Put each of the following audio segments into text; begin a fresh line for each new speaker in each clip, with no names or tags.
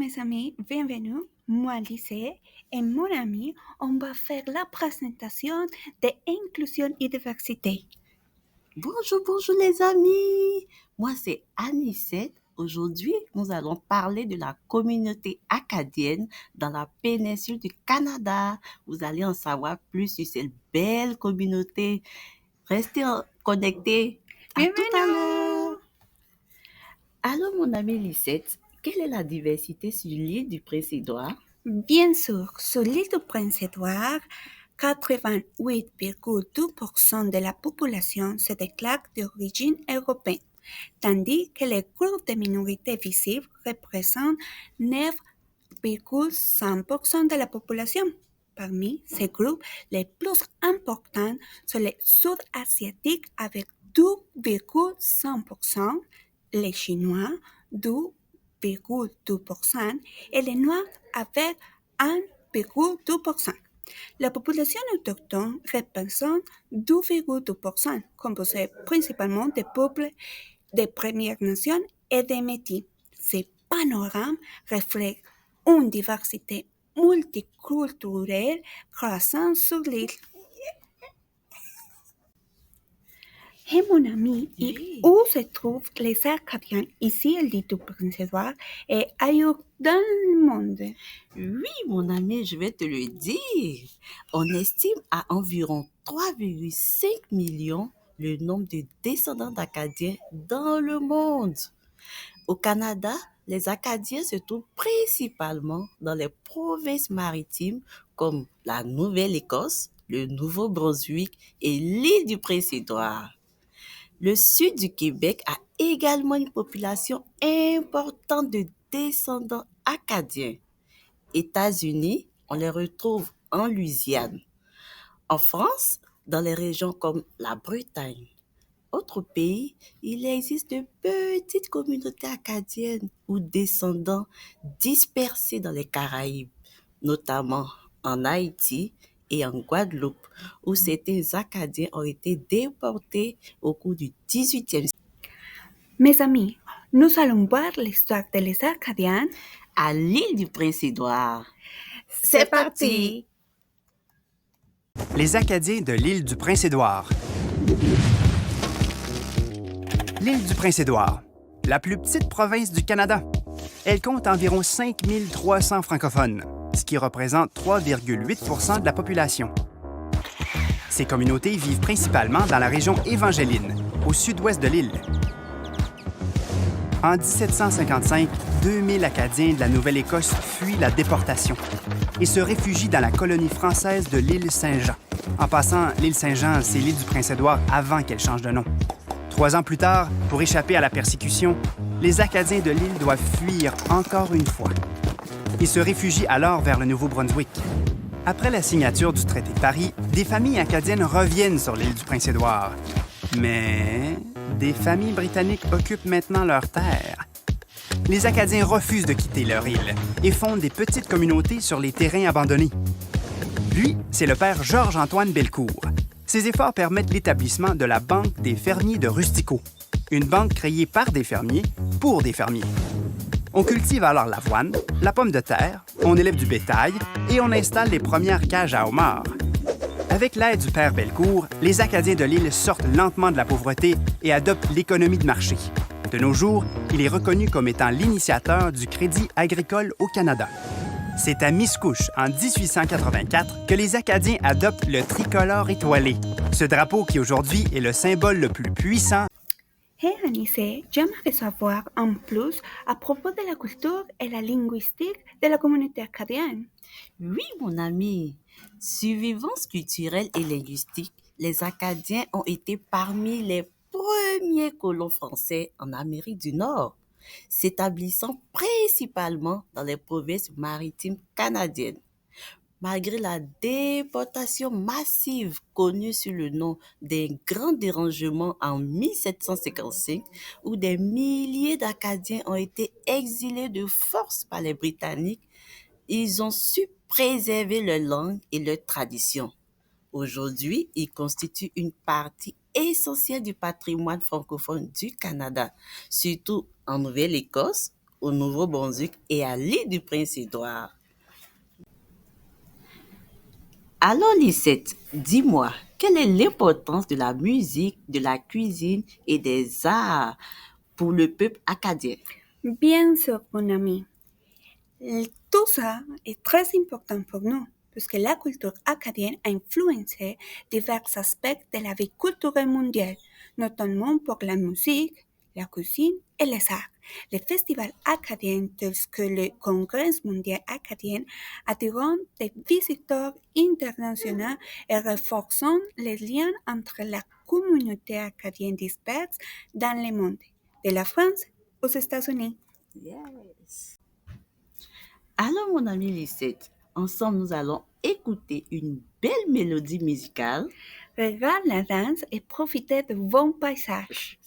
mes amis, bienvenue. Moi, Lysée, et mon ami, on va faire la présentation de inclusion et diversité.
Bonjour, bonjour les amis. Moi, c'est Anicette. Aujourd'hui, nous allons parler de la communauté acadienne dans la péninsule du Canada. Vous allez en savoir plus sur cette belle communauté. Connectés. À tout à l'heure.
Bienvenue!
Alors, mon ami Lisette, quelle est la diversité sur l'île du Prince-Édouard?
Bien sûr, sur l'île du Prince-Édouard, 88,2% de la population se déclare d'origine européenne, tandis que les groupes de minorités visibles représentent 9,5% de la population. Parmi ces groupes, les plus importants sont les Sud-Asiatiques avec 2,5%, les Chinois 2,2% et les Noirs avec 1,2%. La population autochtone représente 2,2%, composée principalement des peuples des Premières Nations et des Métis. Ces panorames reflètent une diversité multiculturelle croissante sur l'île. Et mon ami,
Oui.
où se trouvent les Acadiens ici, à l'île du Prince-Édouard et ailleurs dans le monde?
Oui, mon ami, je vais te le dire. On estime à environ 3,5 millions le nombre de descendants d'Acadiens dans le monde. Au Canada, les Acadiens se trouvent principalement dans les provinces maritimes comme la Nouvelle-Écosse, le Nouveau-Brunswick et l'île du Prince-Édouard. Le sud du Québec a également une population importante de descendants acadiens. États-Unis, on les retrouve en Louisiane. En France, dans les régions comme la Bretagne. Autre pays, il existe de petites communautés acadiennes ou descendants dispersés dans les Caraïbes, notamment en Haïti et en Guadeloupe, où certains Acadiens ont été déportés au cours du 18e siècle.
Mes amis, nous allons voir l'histoire des Acadiens.
À l'île du Prince-Édouard.
C'est parti!
Les Acadiens de l'île du Prince-Édouard. L'île du Prince-Édouard, la plus petite province du Canada. Elle compte environ 5300 francophones, ce qui représente 3,8% de la population. Ces communautés vivent principalement dans la région évangéline, au sud-ouest de l'île. En 1755, 2000 Acadiens de la Nouvelle-Écosse fuient la déportation et se réfugient dans la colonie française de l'île Saint-Jean. En passant, l'île Saint-Jean, c'est l'île du Prince-Édouard avant qu'elle change de nom. 3 ans plus tard, pour échapper à la persécution, les Acadiens de l'île doivent fuir encore une fois. Ils se réfugient alors vers le Nouveau-Brunswick. Après la signature du traité de Paris, des familles acadiennes reviennent sur l'île du Prince-Édouard. Mais des familles britanniques occupent maintenant leurs terres. Les Acadiens refusent de quitter leur île et fondent des petites communautés sur les terrains abandonnés. Lui, c'est le père Georges-Antoine Bellecour. Ses efforts permettent l'établissement de la Banque des fermiers de Rustico, une banque créée par des fermiers pour des fermiers. On cultive alors l'avoine, la pomme de terre, on élève du bétail et on installe les premières cages à homards. Avec l'aide du père Bellecour, les Acadiens de l'île sortent lentement de la pauvreté et adoptent l'économie de marché. De nos jours, il est reconnu comme étant l'initiateur du Crédit agricole au Canada. C'est à Miscouche, en 1884, que les Acadiens adoptent le tricolore étoilé, ce drapeau qui aujourd'hui est le symbole le plus puissant.
Hey Anissé, j'aimerais savoir en plus à propos de la culture et la linguistique de la communauté acadienne.
Oui, mon ami. Survivance culturelle et linguistique, les Acadiens ont été parmi les premiers colons français en Amérique du Nord, s'établissant principalement dans les provinces maritimes canadiennes. Malgré la déportation massive connue sous le nom des Grands Dérangements en 1755, où des milliers d'Acadiens ont été exilés de force par les Britanniques, ils ont su préserver leur langue et leurs traditions. Aujourd'hui, ils constituent une partie essentielle du patrimoine francophone du Canada, surtout en Nouvelle-Écosse, au Nouveau-Brunswick et à l'île du Prince-Édouard. Alors Lisette, dis-moi, quelle est l'importance de la musique, de la cuisine et des arts pour le peuple acadien?
Bien sûr, mon ami. Tout ça est très important pour nous, puisque la culture acadienne a influencé divers aspects de la vie culturelle mondiale, notamment pour la musique, la cuisine et les arts. Les festivals acadiens tels que le Congrès mondial acadien attirent des visiteurs internationaux et renforcent les liens entre la communauté acadienne disperse dans le monde, de la France aux États-Unis.
Yes. Alors mon ami Lisette, ensemble nous allons écouter une belle mélodie musicale.
Regarde la danse et profitez de bons paysages.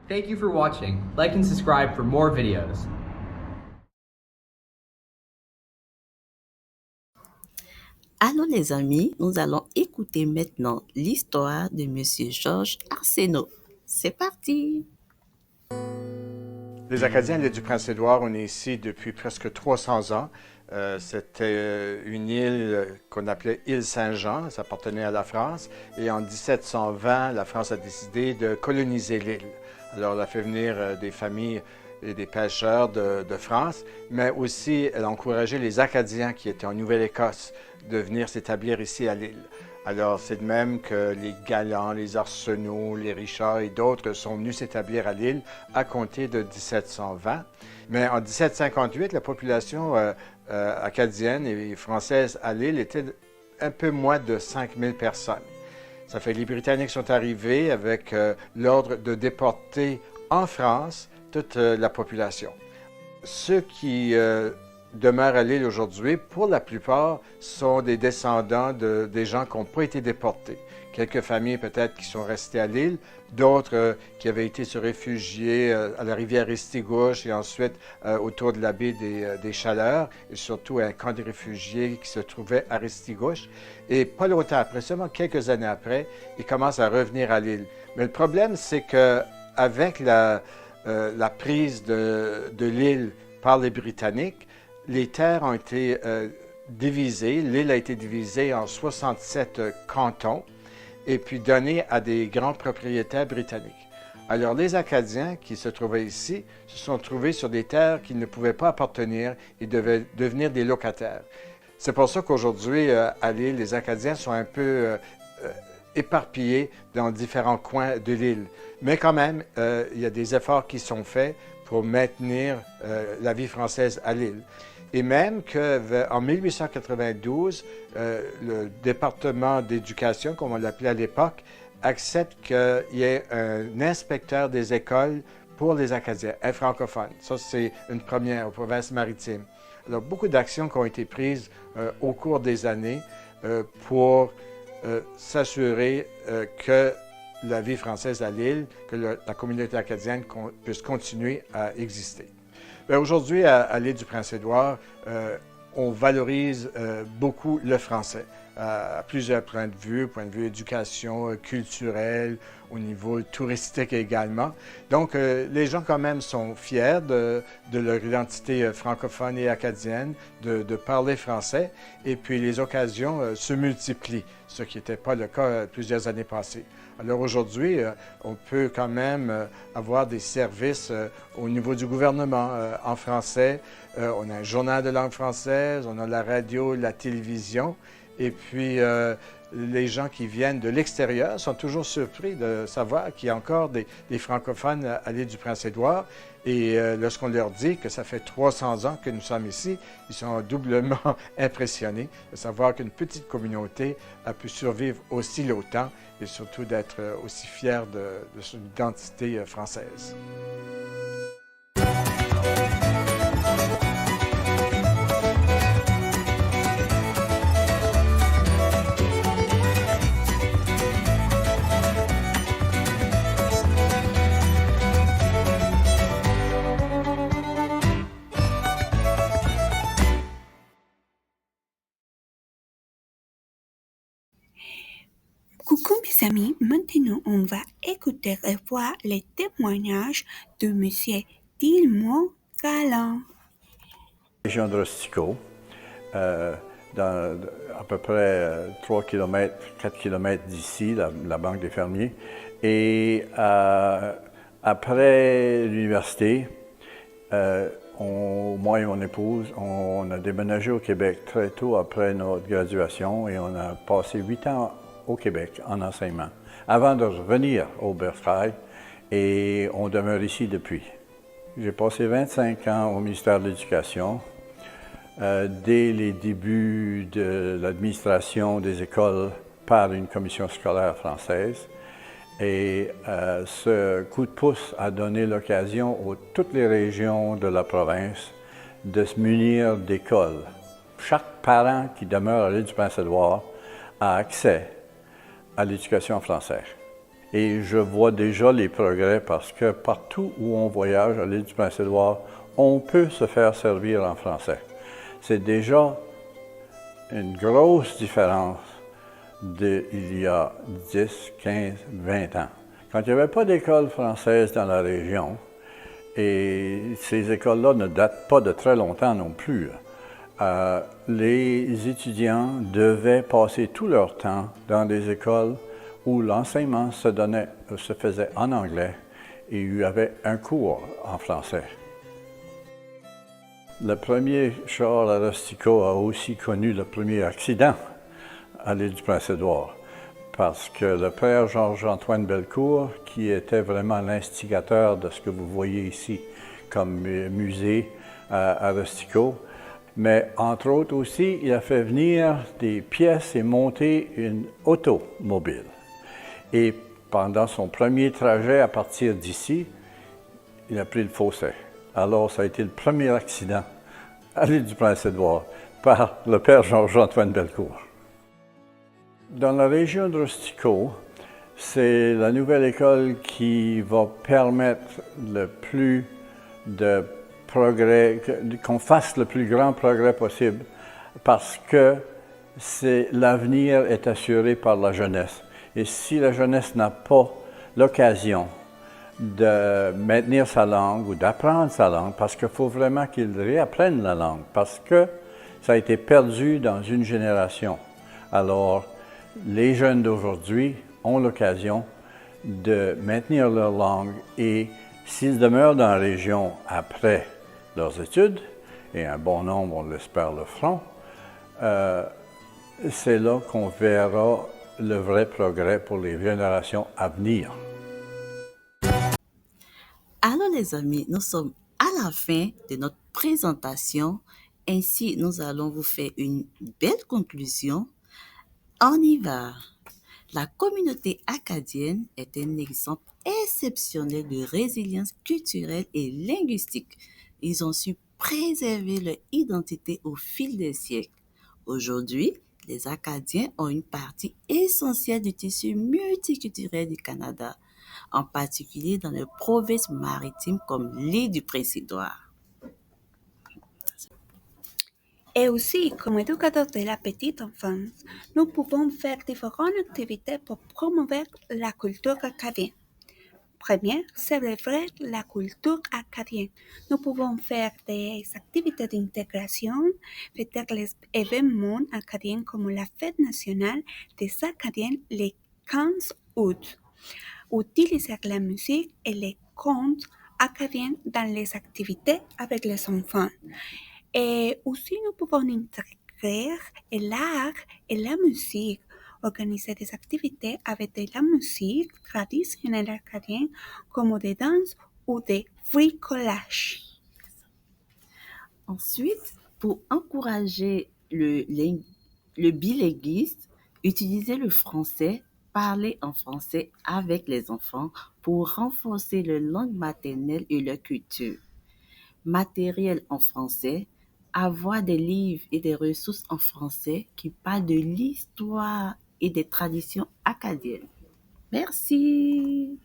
Thank you for watching. Like and subscribe for more videos.
Alors les amis, nous allons écouter maintenant l'histoire de Monsieur Georges Arsenault. C'est parti!
Les Acadiens de l'île du Prince-Édouard, on est ici depuis presque 300 ans. C'était une île qu'on appelait île Saint-Jean, ça appartenait à la France. Et en 1720, la France a décidé de coloniser l'île. Alors, elle a fait venir des familles et des pêcheurs de France, mais aussi elle a encouragé les Acadiens qui étaient en Nouvelle-Écosse de venir s'établir ici à l'île. Alors, c'est de même que les Galland, les Arsenault, les Richard et d'autres sont venus s'établir à l'île à compter de 1720. Mais en 1758, la population acadienne et française à l'île était un peu moins de 5000 personnes. Ça fait que les Britanniques sont arrivés avec l'ordre de déporter en France toute la population. Ceux qui demeurent à l'île aujourd'hui, pour la plupart, sont des descendants des gens qui n'ont pas été déportés. Quelques familles peut-être qui sont restées à l'île, d'autres qui avaient été se réfugier à la rivière Restigouche et ensuite autour de la baie des Chaleurs, et surtout un camp de réfugiés qui se trouvait à Restigouche. Et pas longtemps après, seulement quelques années après, ils commencent à revenir à l'île. Mais le problème, c'est qu'avec la prise de l'île par les Britanniques, les terres ont été divisées. L'île a été divisée en 67 cantons et puis donnée à des grands propriétaires britanniques. Alors, les Acadiens qui se trouvaient ici se sont trouvés sur des terres qui ne pouvaient pas appartenir et devaient devenir des locataires. C'est pour ça qu'aujourd'hui, à l'île, les Acadiens sont un peu éparpillés dans différents coins de l'île. Mais quand même, il y a des efforts qui sont faits pour maintenir la vie française à l'île. Et même qu'en 1892, le département d'éducation, comme on l'appelait à l'époque, accepte qu'il y ait un inspecteur des écoles pour les Acadiens, un francophone. Ça, c'est une première aux provinces maritimes. Alors, beaucoup d'actions qui ont été prises au cours des années pour s'assurer que la vie française à l'île, que la communauté acadienne puisse continuer à exister. Bien, aujourd'hui, à l'île du Prince-Édouard, on valorise beaucoup le français à plusieurs points de vue éducation, culturel, au niveau touristique également. Donc, les gens quand même sont fiers de leur identité francophone et acadienne, de parler français, et puis les occasions se multiplient, ce qui n'était pas le cas plusieurs années passées. Alors aujourd'hui, on peut quand même avoir des services au niveau du gouvernement en français. On a un journal de langue française, on a la radio, la télévision. Et puis, les gens qui viennent de l'extérieur sont toujours surpris de savoir qu'il y a encore des francophones à l'île du Prince-Édouard. Et lorsqu'on leur dit que ça fait 300 ans que nous sommes ici, ils sont doublement impressionnés de savoir qu'une petite communauté a pu survivre aussi longtemps et surtout d'être aussi fiers de son identité française.
Coucou mes amis, maintenant on va écouter et voir les témoignages de Monsieur Dilmo Galland.
Région de Rustico, dans à peu près 3 km, 4 km d'ici, la Banque des fermiers. Et après l'université, moi et mon épouse, on a déménagé au Québec très tôt après notre graduation et on a passé 8 ans au Québec en enseignement, avant de revenir au Bercail, et on demeure ici depuis. J'ai passé 25 ans au ministère de l'Éducation. Dès les débuts de l'administration des écoles par une commission scolaire française. Et ce coup de pouce a donné l'occasion à toutes les régions de la province de se munir d'écoles. Chaque parent qui demeure à l'île du Prince-Édouard a accès à l'éducation française. Et je vois déjà les progrès parce que partout où on voyage à l'île du Prince-Édouard, on peut se faire servir en français. C'est déjà une grosse différence d'il y a 10, 15, 20 ans. Quand il n'y avait pas d'école française dans la région, et ces écoles-là ne datent pas de très longtemps non plus, les étudiants devaient passer tout leur temps dans des écoles où l'enseignement se faisait en anglais et il y avait un cours en français. Le premier char à Rustico a aussi connu le premier accident à l'île du Prince-Édouard, parce que le père Georges-Antoine Bellecour, qui était vraiment l'instigateur de ce que vous voyez ici comme musée à Rustico, mais entre autres aussi, il a fait venir des pièces et monter une automobile. Et pendant son premier trajet à partir d'ici, il a pris le fossé. Alors, ça a été le premier accident à l'île du Prince-Édouard par le père Georges-Antoine Bellecour. Dans la région de Rustico, c'est la nouvelle école qui va permettre le plus de progrès, qu'on fasse le plus grand progrès possible, parce que l'avenir est assuré par la jeunesse. Et si la jeunesse n'a pas l'occasion de maintenir sa langue ou d'apprendre sa langue, parce qu'il faut vraiment qu'ils réapprennent la langue, parce que ça a été perdu dans une génération. Alors, les jeunes d'aujourd'hui ont l'occasion de maintenir leur langue et s'ils demeurent dans la région après leurs études, et un bon nombre, on l'espère, le feront, c'est là qu'on verra le vrai progrès pour les générations à venir.
Alors les amis, nous sommes à la fin de notre présentation Ainsi, nous allons vous faire une belle conclusion. On y va. La communauté acadienne est un exemple exceptionnel de résilience culturelle et linguistique. Ils ont su préserver leur identité au fil des siècles. Aujourd'hui, les Acadiens ont une partie essentielle du tissu multiculturel du Canada, en particulier dans les provinces maritimes comme l'île du Prince-Édouard.
Et aussi, comme éducateurs de la petite enfance, nous pouvons faire différentes activités pour promouvoir la culture acadienne. Première, célébrer la culture acadienne. Nous pouvons faire des activités d'intégration, fêter les événements acadiens comme la fête nationale des Acadiens le 15 août. Utiliser la musique et les contes acadiens dans les activités avec les enfants. Et aussi, nous pouvons intégrer l'art et la musique, organiser des activités avec de la musique traditionnelle acadienne comme des danses ou des bricolages.
Ensuite, pour encourager le bilinguisme, utilisez le français, parlez en français avec les enfants pour renforcer leur langue maternelle et leur culture. Matériel en français, avoir des livres et des ressources en français qui parlent de l'histoire et des traditions acadiennes. Merci.